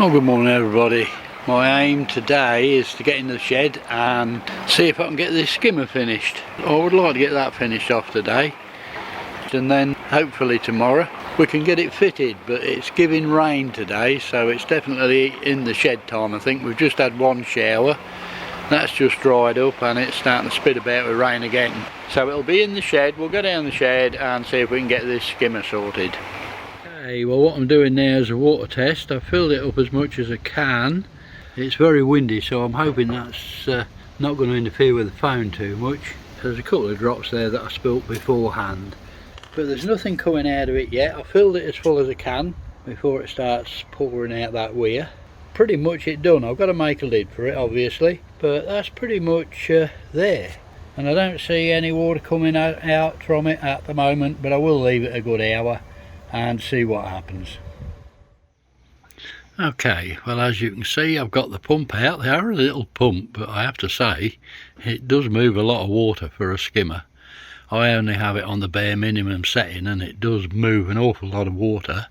Oh, good morning everybody. My aim today is to get in the shed and see if I can get this skimmer finished. I would like to get that finished off today, and then hopefully tomorrow we can get it fitted, but it's giving rain today, so it's definitely in the shed time. I think we've just had one shower, that's just dried up and it's starting to spit about with rain again. So it'll be in the shed. We'll go down the shed and see if we can get this skimmer sorted. Okay, well what I'm doing now is a water test. I've filled it up as much as I can. It's very windy, so I'm hoping that's not going to interfere with the phone too much. There's a couple of drops there that I spilt beforehand, but there's nothing coming out of it yet. I filled it as full as I can before it starts pouring out that weir. Pretty much it done. I've got to make a lid for it obviously, but that's pretty much there. And I don't see any water coming out from it at the moment, but I will leave it a good hour and see what happens. Okay, well as you can see I've got the pump out. They are a little pump, but I have to say it does move a lot of water for a skimmer. I only have it on the bare minimum setting and it does move an awful lot of water.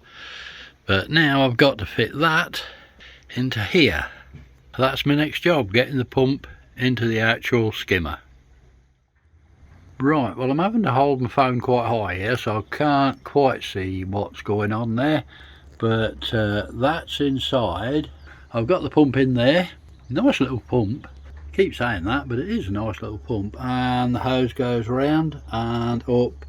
But now I've got to fit that into here. That's my next job, getting the pump into the actual skimmer. Right, well I'm having to hold my phone quite high here, so I can't quite see what's going on there, but that's inside. I've got the pump in there. Nice little pump. I keep saying that, but it is a nice little pump, and the hose goes round and up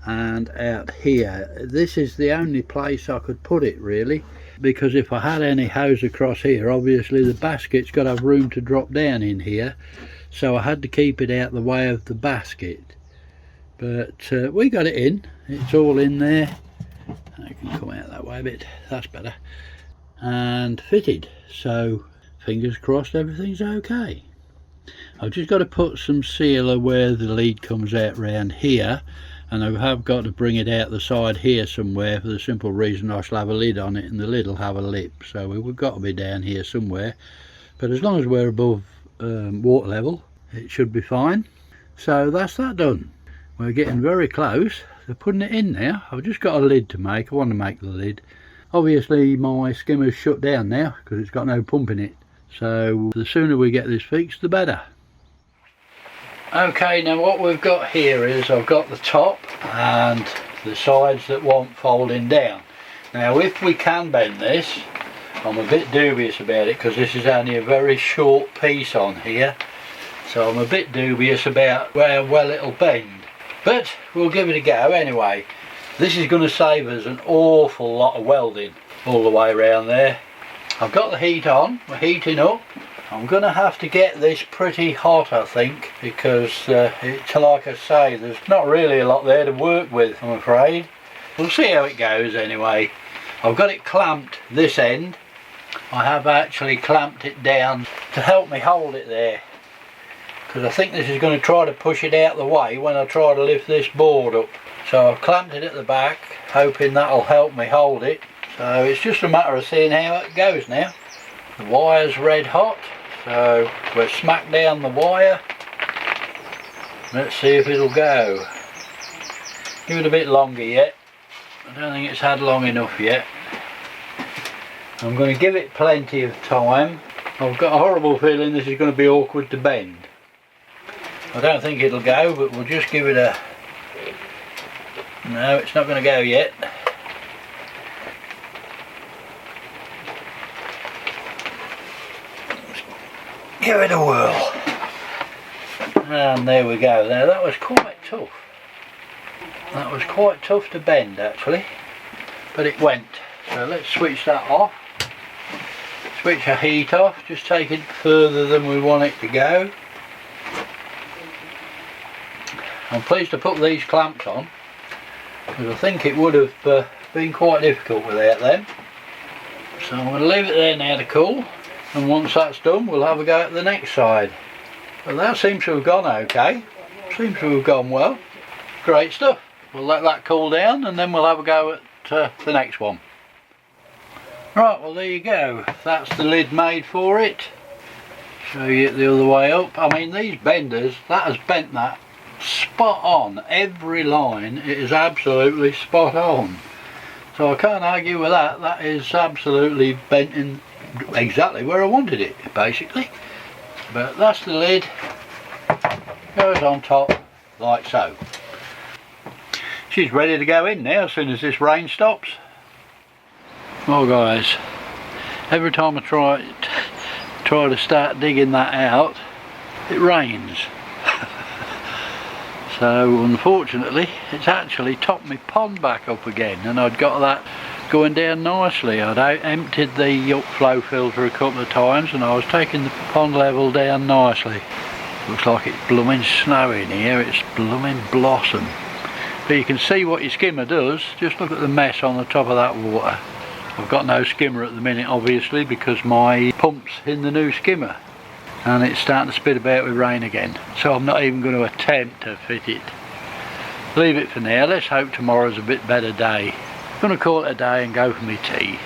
and out here. This is the only place I could put it really, because if I had any hose across here, obviously the basket's got to have room to drop down in here, so I had to keep it out the way of the basket. But we got it in, it's all in there. I can come out that way a bit, that's better, and fitted, so fingers crossed everything's okay. I've just got to put some sealer where the lead comes out round here, and I have got to bring it out the side here somewhere, for the simple reason I shall have a lid on it and the lid will have a lip, so we've got to be down here somewhere. But as long as we're above water level, it should be fine. So that's that done. We're getting very close. They're putting it in now. I've just got a lid to make. I want to make the lid. Obviously my skimmer's shut down now because it's got no pump in it, so the sooner we get this fixed the better. Okay, now what we've got here is I've got the top and the sides that want folding down. Now if we can bend this, I'm a bit dubious about it because this is only a very short piece on here, so I'm a bit dubious about how well it'll bend, but we'll give it a go anyway. This is going to save us an awful lot of welding all the way around there. I've got the heat on, we're heating up. I'm going to have to get this pretty hot I think, because it's like I say, there's not really a lot there to work with I'm afraid. We'll see how it goes anyway. I've got it clamped this end. I have actually clamped it down to help me hold it there, because I think this is going to try to push it out the way when I try to lift this board up. So I've clamped it at the back, hoping that'll help me hold it. So it's just a matter of seeing how it goes now. The wire's red hot, so we're smack down the wire. Let's see if it'll go. Give it a bit longer yet. I don't think it's had long enough yet. I'm going to give it plenty of time. I've got a horrible feeling this is going to be awkward to bend. I don't think it'll go, but we'll just give it a... No, it's not going to go yet. Give it a whirl. And there we go. Now that was quite tough. That was quite tough to bend actually, but it went. So let's switch that off. Switch our heat off, just take it further than we want it to go. I'm pleased to put these clamps on, because I think it would have been quite difficult without them. So I'm going to leave it there now to cool, and once that's done we'll have a go at the next side. But that seems to have gone okay, seems to have gone well. Great stuff. We'll let that cool down and then we'll have a go at the next one. Right, well there you go, that's the lid made for it. Show you it the other way up. I mean these benders, that has bent that spot on. Every line, it is absolutely spot on. So I can't argue with that. That is absolutely bent in exactly where I wanted it, basically. But that's the lid, goes on top like so. She's ready to go in now as soon as this rain stops. Well guys, every time I try to start digging that out, it rains. So unfortunately it's actually topped my pond back up again, and I'd got that going down nicely. I'd emptied the upflow filter a couple of times and I was taking the pond level down nicely. Looks like it's blooming snowing here, it's blooming blossom. But you can see what your skimmer does. Just look at the mess on the top of that water. I've got no skimmer at the minute obviously because my pump's in the new skimmer and it's starting to spit about with rain again, so I'm not even going to attempt to fit it. Leave it for now, let's hope tomorrow's a bit better day. I'm going to call it a day and go for my tea.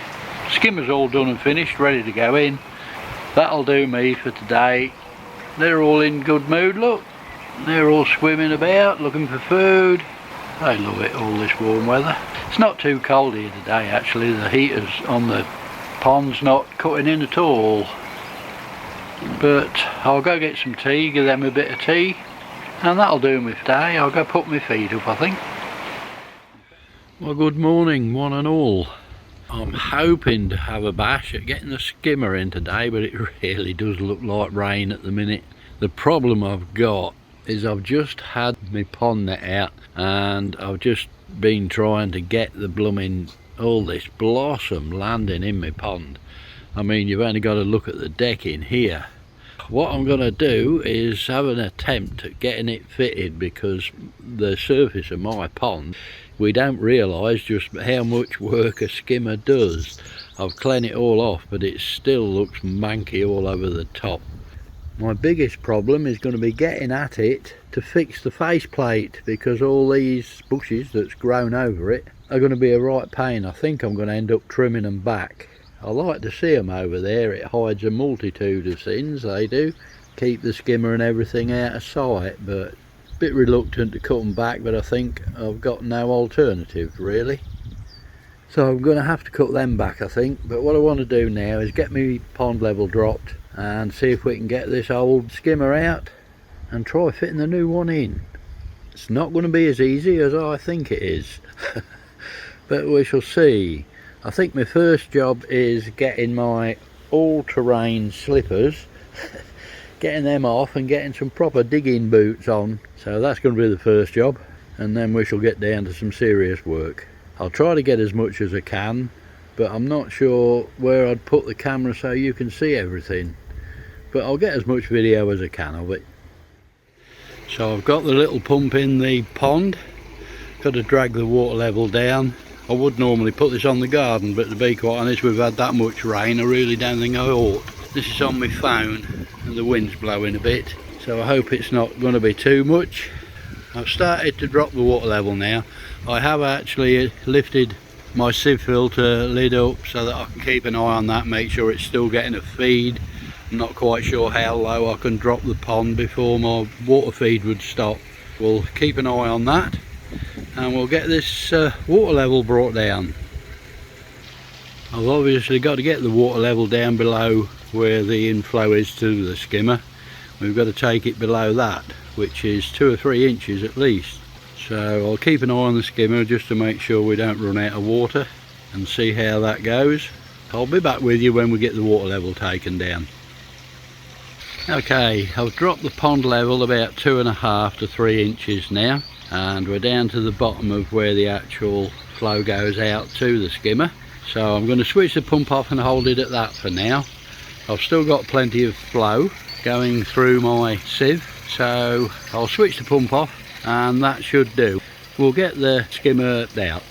Skimmer's all done and finished, ready to go in. That'll do me for today. They're all in good mood, look. They're all swimming about, looking for food. They love it, all this warm weather. It's not too cold here today actually, the heaters on the pond's not cutting in at all. But I'll go get some tea, give them a bit of tea, and that'll do me for today. I'll go put my feet up I think. Well, good morning one and all. I'm hoping to have a bash at getting the skimmer in today, but it really does look like rain at the minute. The problem I've got is I've just had my pond net out and I've just been trying to get the blooming, all this blossom landing in my pond. I mean, you've only got to look at the deck in here. What I'm going to do is have an attempt at getting it fitted, because the surface of my pond, we don't realise just how much work a skimmer does. I've cleaned it all off, but it still looks manky all over the top. My biggest problem is going to be getting at it to fix the faceplate, because all these bushes that's grown over it are going to be a right pain. I think I'm going to end up trimming them back. I like to see them over there, it hides a multitude of sins, they do. Keep the skimmer and everything out of sight, but a bit reluctant to cut them back, but I think I've got no alternative really. So I'm going to have to cut them back I think, but what I want to do now is get my pond level dropped and see if we can get this old skimmer out and try fitting the new one in. It's not going to be as easy as I think it is, but we shall see. I think my first job is getting my all-terrain slippers, getting them off and getting some proper digging boots on. So that's going to be the first job, and then we shall get down to some serious work. I'll try to get as much as I can, but I'm not sure where I'd put the camera so you can see everything. But I'll get as much video as I can of it. So I've got the little pump in the pond, got to drag the water level down. I would normally put this on the garden, but to be quite honest, we've had that much rain, I really don't think I ought. This is on my phone and the wind's blowing a bit, so I hope it's not going to be too much. I've started to drop the water level now. I have actually lifted my sieve filter lid up so that I can keep an eye on that, make sure it's still getting a feed. I'm not quite sure how low I can drop the pond before my water feed would stop. We'll keep an eye on that, and we'll get this water level brought down. I've obviously got to get the water level down below where the inflow is to the skimmer. We've got to take it below that, which is 2 or 3 inches at least. So I'll keep an eye on the skimmer just to make sure we don't run out of water, and see how that goes. I'll be back with you when we get the water level taken down. Okay, I've dropped the pond level about 2.5 to 3 inches now, and we're down to the bottom of where the actual flow goes out to the skimmer. So I'm going to switch the pump off and hold it at that for now. I've still got plenty of flow going through my sieve, so I'll switch the pump off and that should do. We'll get the skimmer out.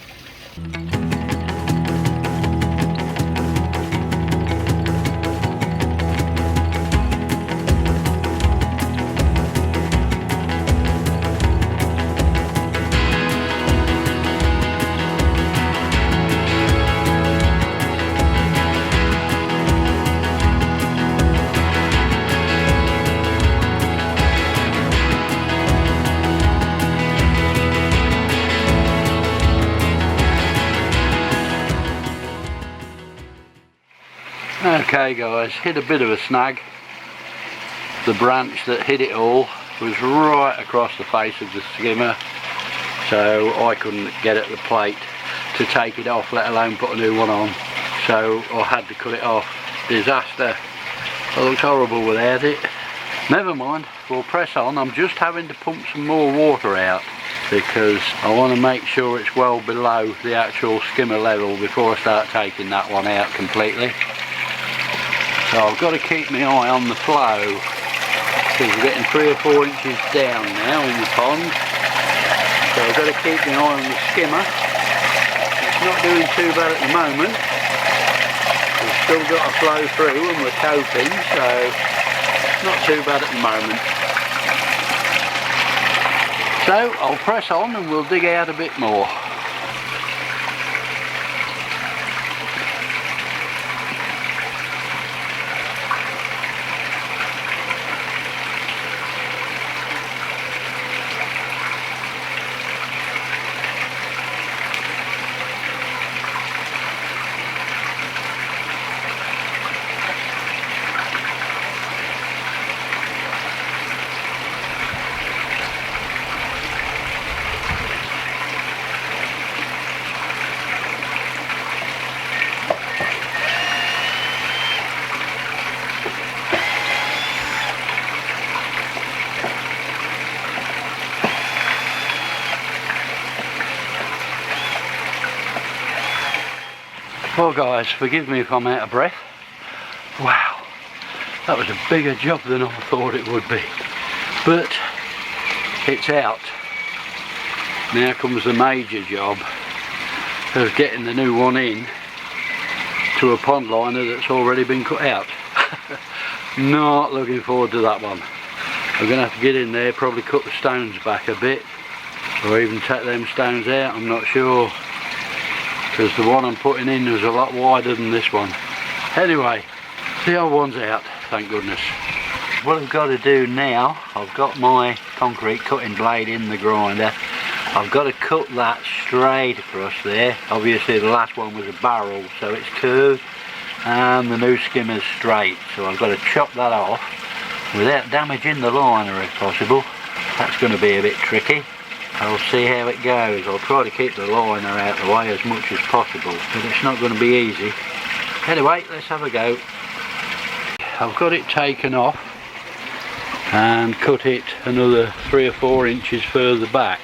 Okay guys, hit a bit of a snag. The branch that hit it all was right across the face of the skimmer, so I couldn't get at the plate to take it off, let alone put a new one on, so I had to cut it off. Disaster. It looks horrible without it. Never mind, we'll press on. I'm just having to pump some more water out because I want to make sure it's well below the actual skimmer level before I start taking that one out completely. So I've got to keep my eye on the flow because we're getting 3 or 4 inches down now in the pond. So I've got to keep my eye on the skimmer. It's not doing too bad at the moment. We've still got a flow through and we're coping, so not too bad at the moment. So I'll press on and we'll dig out a bit more. Well guys, forgive me if I'm out of breath. Wow, that was a bigger job than I thought it would be. But it's out. Now comes the major job of getting the new one in to a pond liner that's already been cut out. Not looking forward to that one. I'm going to have to get in there, probably cut the stones back a bit, or even take them stones out, I'm not sure. Because the one I'm putting in is a lot wider than this one. Anyway, the old one's out, thank goodness. What I've got to do now, I've got my concrete cutting blade in the grinder. I've got to cut that straight across there. Obviously the last one was a barrel, so it's curved, and the new skimmer's straight. So I've got to chop that off without damaging the liner if possible. That's going to be a bit tricky. I'll see how it goes. I'll try to keep the liner out of the way as much as possible, but it's not going to be easy. Anyway, let's have a go. I've got it taken off and cut it another 3 or 4 inches further back.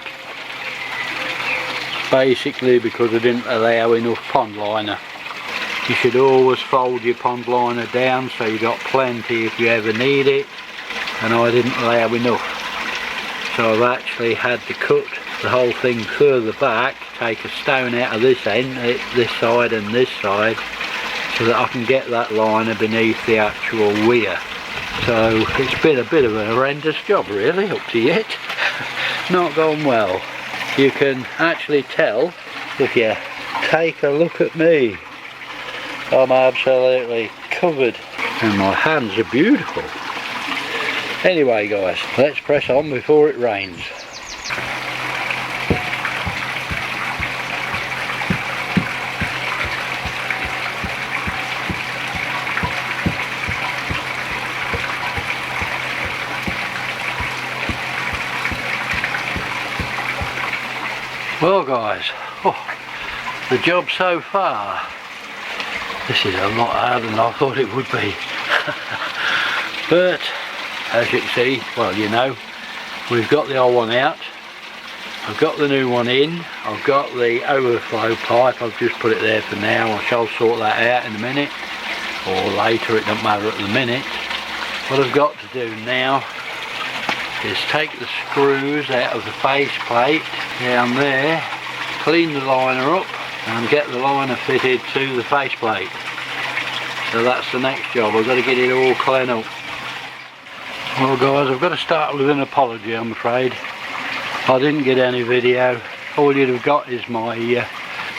Basically because I didn't allow enough pond liner. You should always fold your pond liner down so you got plenty if you ever need it, and I didn't allow enough. So I've actually had to cut the whole thing further back, take a stone out of this end, this side and this side, so that I can get that liner beneath the actual weir. So it's been a bit of a horrendous job really up to yet. Not gone well. You can actually tell if you take a look at me. I'm absolutely covered and my hands are beautiful. Anyway guys, let's press on before it rains. Well guys, the job so far, this is a lot harder than I thought it would be. But as you can see, well you know, we've got the old one out, I've got the new one in, I've got the overflow pipe, I've just put it there for now. I shall sort that out in a minute, or later, it don't matter at the minute. What I've got to do now is take the screws out of the face plate down there, clean the liner up and get the liner fitted to the face plate. So that's the next job, I've got to get it all cleaned up. Well guys, I've got to start with an apology, I'm afraid. I didn't get any video. All you'd have got is my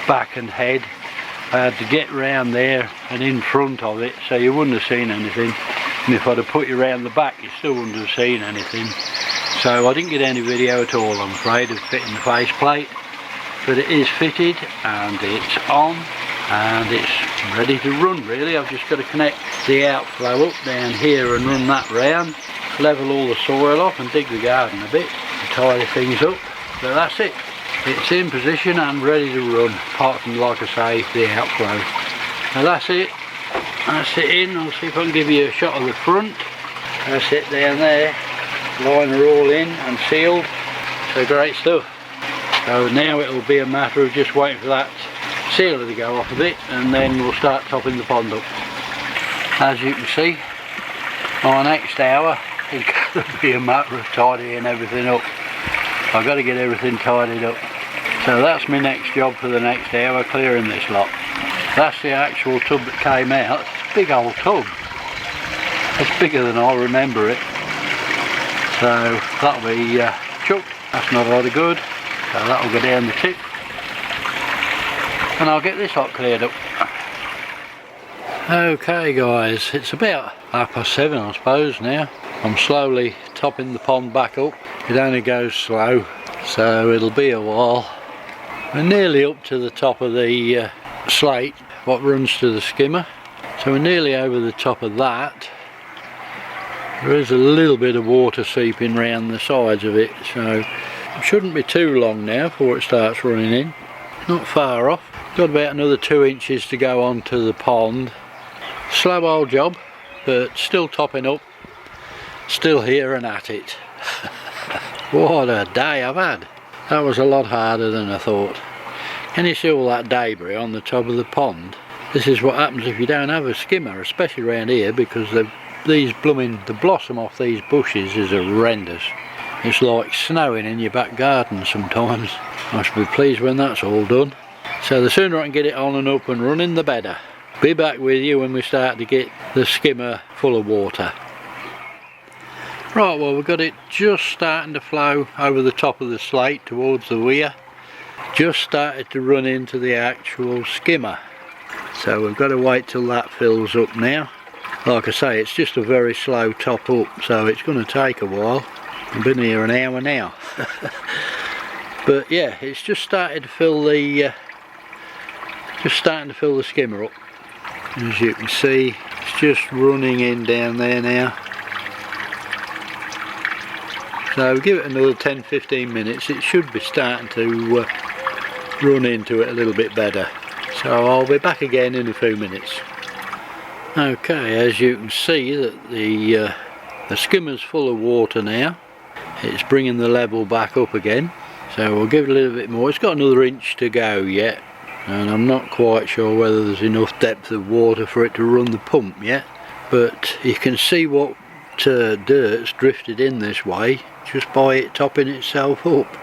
back and head. I had to get round there and in front of it, so you wouldn't have seen anything. And if I'd have put you round the back, you still wouldn't have seen anything. So I didn't get any video at all, I'm afraid, of fitting the face plate. But it is fitted and it's on. and it's ready to run really. I've just got to connect the outflow up down here and run that round, level all the soil off and dig the garden a bit to tidy things up. But that's it, it's in position and ready to run, apart from, like I say, the outflow. Now that's it in. I'll see if I can give you a shot of the front. That's it down there, liner all in and sealed, so great stuff. So now it'll be a matter of just waiting for that sealer to go off a bit, and then we'll start topping the pond up. As you can see, my next hour is going to be a matter of tidying everything up. I've got to get everything tidied up. So that's my next job for the next hour, clearing this lot. That's the actual tub that came out. It's a big old tub. It's bigger than I remember it. So that'll be chucked. That's not a lot of good. So that'll go down the tip. And I'll get this lot cleared up. Okay guys, it's about 7:30 I suppose now. I'm slowly topping the pond back up. It only goes slow, so it'll be a while. We're nearly up to the top of the slate, what runs to the skimmer. So we're nearly over the top of that. There is a little bit of water seeping round the sides of it, so it shouldn't be too long now before it starts running in. Not far off. Got about another 2 inches to go onto the pond. Slow old job, but still topping up. Still here and at it. What a day I've had. That was a lot harder than I thought. Can you see all that debris on the top of the pond? This is what happens if you don't have a skimmer, especially around here, because the blossom off these bushes is horrendous. It's like snowing in your back garden sometimes. I should be pleased when that's all done. So the sooner I can get it on and up and running, the better. Be back with you when we start to get the skimmer full of water. Right, well, we've got it just starting to flow over the top of the slate towards the weir. Just started to run into the actual skimmer. So we've got to wait till that fills up now. Like I say, it's just a very slow top up, so it's going to take a while. I've been here an hour now. But yeah, it's just started to fill the skimmer up. As you can see, it's just running in down there now. So give it another 10-15 minutes, it should be starting to run into it a little bit better. So I'll be back again in a few minutes. Okay, as you can see that the skimmer's full of water now. It's bringing the level back up again. So we'll give it a little bit more. It's got another inch to go yet, and I'm not quite sure whether there's enough depth of water for it to run the pump yet. But you can see what dirt's drifted in this way just by it topping itself up.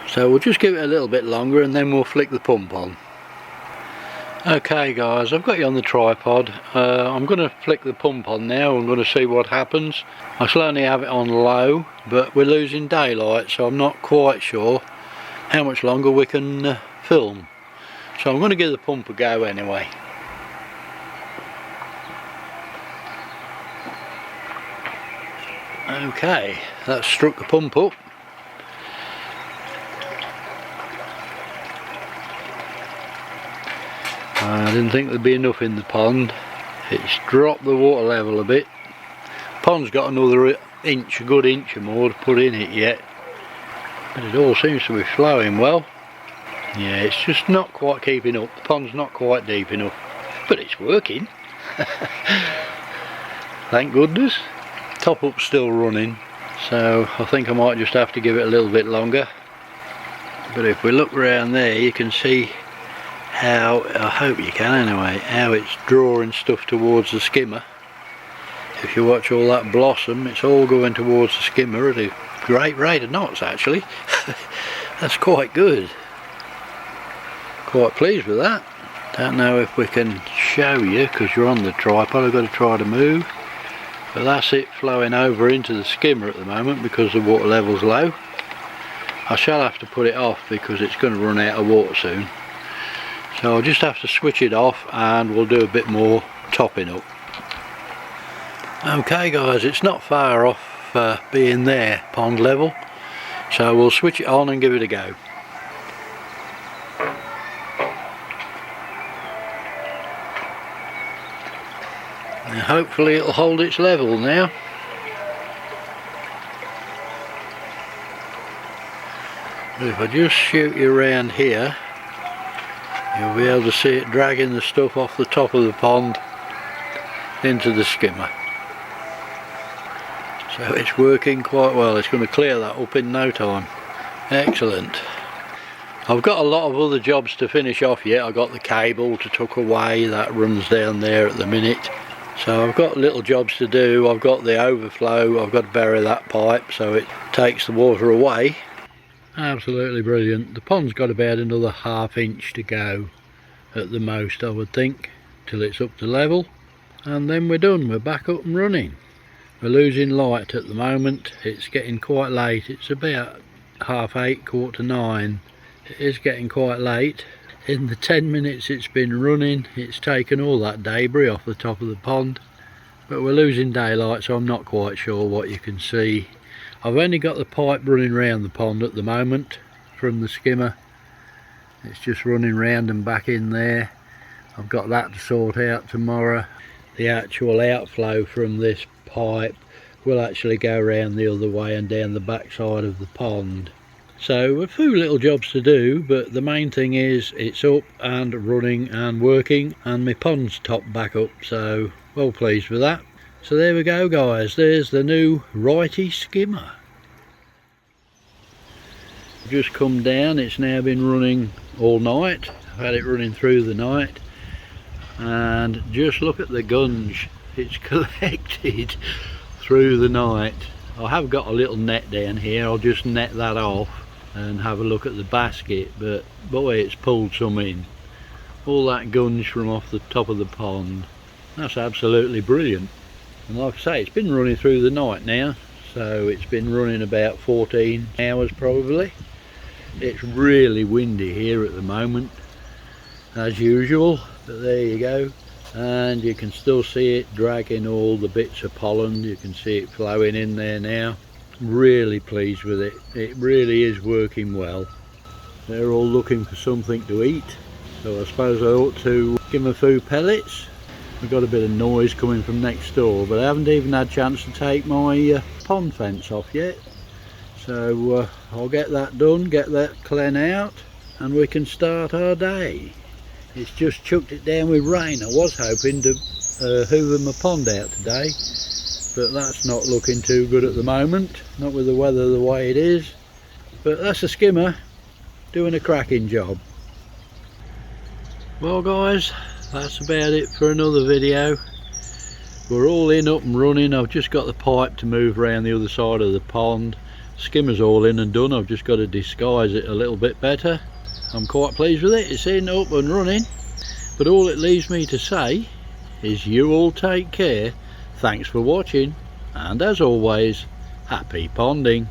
So we'll just give it a little bit longer and then we'll flick the pump on. Okay guys, I've got you on the tripod. I'm going to flick the pump on now. I'm going to see what happens. I shall only have it on low, but we're losing daylight, so I'm not quite sure how much longer we can film. So I'm going to give the pump a go anyway. Okay, that's struck the pump up. I didn't think there'd be enough in the pond. It's dropped the water level a bit. Pond's got another inch, a good inch or more to put in it yet. But it all seems to be flowing well. Yeah, it's just not quite keeping up. The pond's not quite deep enough. But it's working. Thank goodness. Top up's still running. So I think I might just have to give it a little bit longer. But if we look around there, you can see how, I hope you can anyway, how it's drawing stuff towards the skimmer. If you watch all that blossom, it's all going towards the skimmer at a great rate of knots actually. That's quite good. Quite pleased with that. Don't know if we can show you because you're on the tripod. I've got to try to move. But that's it flowing over into the skimmer at the moment because the water level's low. I shall have to put it off because it's going to run out of water soon. So I'll just have to switch it off and we'll do a bit more topping up. Okay guys, it's not far off being there, pond level. So we'll switch it on and give it a go. And hopefully it'll hold its level now. But if I just shoot you around here, you'll be able to see it dragging the stuff off the top of the pond into the skimmer. So it's working quite well. It's going to clear that up in no time. Excellent. I've got a lot of other jobs to finish off yet. I've got the cable to tuck away, that runs down there at the minute. So I've got little jobs to do. I've got the overflow, I've got to bury that pipe so it takes the water away. Absolutely brilliant. The pond's got about another ½ inch to go at the most, I would think, till it's up to level. And then we're done, we're back up and running. We're losing light at the moment. It's getting quite late. It's about 8:30, 9:15. It is getting quite late. In the 10 minutes it's been running, it's taken all that debris off the top of the pond. But we're losing daylight, so I'm not quite sure what you can see. I've only got the pipe running round the pond at the moment from the skimmer. It's just running round and back in there. I've got that to sort out tomorrow. The actual outflow from this pipe will actually go around the other way and down the back side of the pond. So a few little jobs to do, but the main thing is it's up and running and working, and my pond's topped back up, so well pleased with that. So there we go guys, there's the new righty skimmer. Just come down, it's now been running all night. I've had it running through the night, and just look at the gunge it's collected through the night. I have got a little net down here, I'll just net that off and have a look at the basket, but boy, it's pulled some in. All that gunge from off the top of the pond. That's absolutely brilliant. And like I say, it's been running through the night now, so it's been running about 14 hours probably. It's really windy here at the moment, as usual, but there you go. And you can still see it dragging all the bits of pollen. You can see it flowing in there now. Really pleased with it. It really is working well. They're all looking for something to eat, so I suppose I ought to give them a few pellets. We've got a bit of noise coming from next door, but I haven't even had a chance to take my pond fence off yet. So I'll get that done, get that clean out, and we can start our day. It's just chucked it down with rain. I was hoping to hoover my pond out today, but that's not looking too good at the moment, not with the weather the way it is. But that's a skimmer doing a cracking job. Well guys, that's about it for another video. We're all in, up and running. I've just got the pipe to move around the other side of the pond. Skimmer's all in and done. I've just got to disguise it a little bit better. I'm quite pleased with it. It's in, up and running. But all it leaves me to say is you all take care. Thanks for watching, and as always, happy ponding.